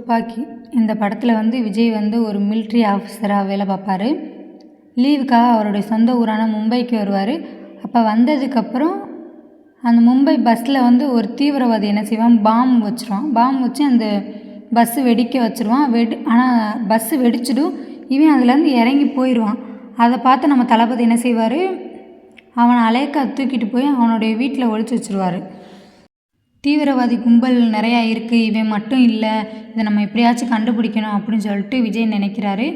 துப்பாக்கி இந்த படத்தில் வந்து விஜய் வந்து ஒரு மிலிட்ரி ஆஃபீஸராக வேலை பார்ப்பார். லீவுக்காக அவருடைய சொந்த ஊரான மும்பைக்கு வருவார். அப்போ வந்ததுக்கப்புறம் அந்த மும்பை பஸ்ஸில் வந்து ஒரு தீவிரவாதி என்ன செய்வான், பாம்பு வச்சுருவான். பாம்பு வச்சு அந்த பஸ்ஸு வெடிக்க வச்சுருவான். ஆனால் பஸ்ஸு வெடிச்சிடும். இவன் அதுலேருந்து இறங்கி போயிடுவான். அதை பார்த்து நம்ம தளபதி என்ன செய்வார், அவனை அலேக்கா தூக்கிட்டு போய் அவனுடைய வீட்டில் ஒளிச்சு வச்சுருவார். தீவிரவாதி கும்பல் நிறையா இருக்குது, இவன் மட்டும் இல்லை, இதை நம்ம எப்படியாச்சும் கண்டுபிடிக்கணும் அப்படின்னு சொல்லிட்டு விஜய் நினைக்கிறாரு.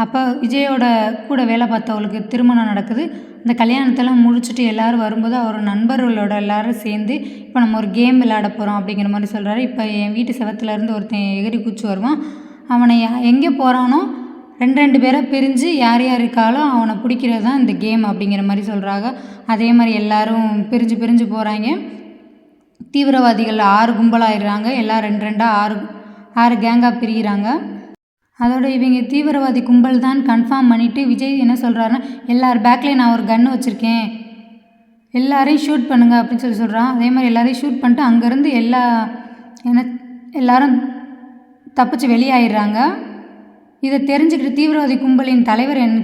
அப்போ விஜயோட கூட வேலை பார்த்தவங்களுக்கு திருமணம் நடக்குது. அந்த கல்யாணத்தெல்லாம் முடிச்சுட்டு எல்லோரும் வரும்போது அவர் நண்பர்களோட எல்லோரும் சேர்ந்து இப்போ நம்ம ஒரு கேம் விளையாட போகிறோம் அப்படிங்கிற மாதிரி சொல்கிறாரு. இப்போ என் வீட்டு செவத்துலேருந்து ஒருத்தன் எகிரி குச்சி வருவான். அவனை எங்கே போகிறானோ ரெண்டு பேராக பிரிஞ்சு யார் யார் இருக்காலோ அவனை பிடிக்கிறது தான் இந்த கேம் அப்படிங்கிற மாதிரி சொல்கிறாங்க. அதே மாதிரி எல்லோரும் பிரிஞ்சு போகிறாங்க. தீவிரவாதிகள் 6 கும்பலாகிடுறாங்க. எல்லாம் 2 6 கேங்காக பிரிகிறாங்க. அதோட இவங்க தீவிரவாதி கும்பல் தான் கன்ஃபார்ம் பண்ணிவிட்டு விஜய் என்ன சொல்கிறாருன்னா, எல்லார் பேக்லேயும் நான் ஒரு கன்று வச்சுருக்கேன், எல்லாரையும் ஷூட் பண்ணுங்க அப்படின்னு சொல்கிறான். அதே மாதிரி எல்லாரையும் ஷூட் பண்ணிட்டு அங்கேருந்து எல்லாரும் தப்பிச்சு வெளியாயிடுறாங்க. இதை தெரிஞ்சுக்கிட்டு தீவிரவாதி கும்பலின்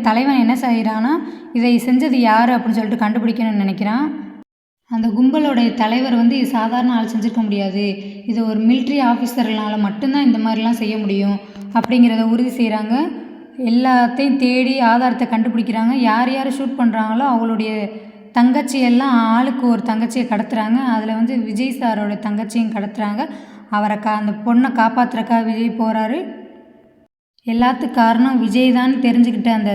தலைவன் என்ன செய்கிறான்னா, இதை செஞ்சது யார் அப்படின்னு சொல்லிட்டு கண்டுபிடிக்கணும்னு நினைக்கிறான். அந்த கும்பலோடைய தலைவர் வந்து இது சாதாரண ஆள் செஞ்சுருக்க முடியாது, இது ஒரு மிலிட்ரி ஆஃபீஸர்னால் மட்டும்தான் இந்த மாதிரிலாம் செய்ய முடியும் அப்படிங்கிறத உறுதி செய்கிறாங்க. எல்லாத்தையும் தேடி ஆதாரத்தை கண்டுபிடிக்கிறாங்க. யார் யார் ஷூட் பண்ணுறாங்களோ அவங்களுடைய தங்கச்சியெல்லாம் ஆளுக்கு ஒரு தங்கச்சியை கடத்துகிறாங்க. அதில் வந்து விஜய் சாரோட தங்கச்சியும் கடத்துகிறாங்க. அவரை அந்த பொண்ணை காப்பாற்றுறக்காக விஜய் போகிறாரு. எல்லாத்துக்கும் காரணம் விஜய் தான் தெரிஞ்சுக்கிட்ட அந்த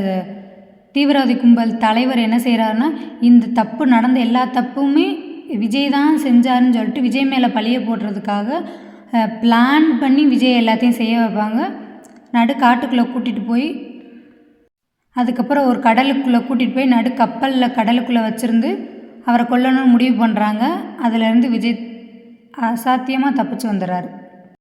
தீவிரவாதி கும்பல் தலைவர் என்ன செய்கிறாருன்னா, இந்த தப்பு நடந்த எல்லா தப்புமே விஜய் தான் செஞ்சாருன்னு சொல்லிட்டு விஜய் மேலே பழிய போடுறதுக்காக பிளான் பண்ணி விஜய் எல்லாத்தையும் செய்ய வைப்பாங்க. காட்டுக்குள்ளே கூட்டிகிட்டு போய் அதுக்கப்புறம் ஒரு கடலுக்குள்ளே கூட்டிகிட்டு போய் கப்பலில் கடலுக்குள்ளே வச்சுருந்து அவரை கொல்லணும்னு முடிவு பண்ணுறாங்க. அதிலேருந்து விஜய் அசாத்தியமாக தப்பிச்சு வந்துடுறாரு.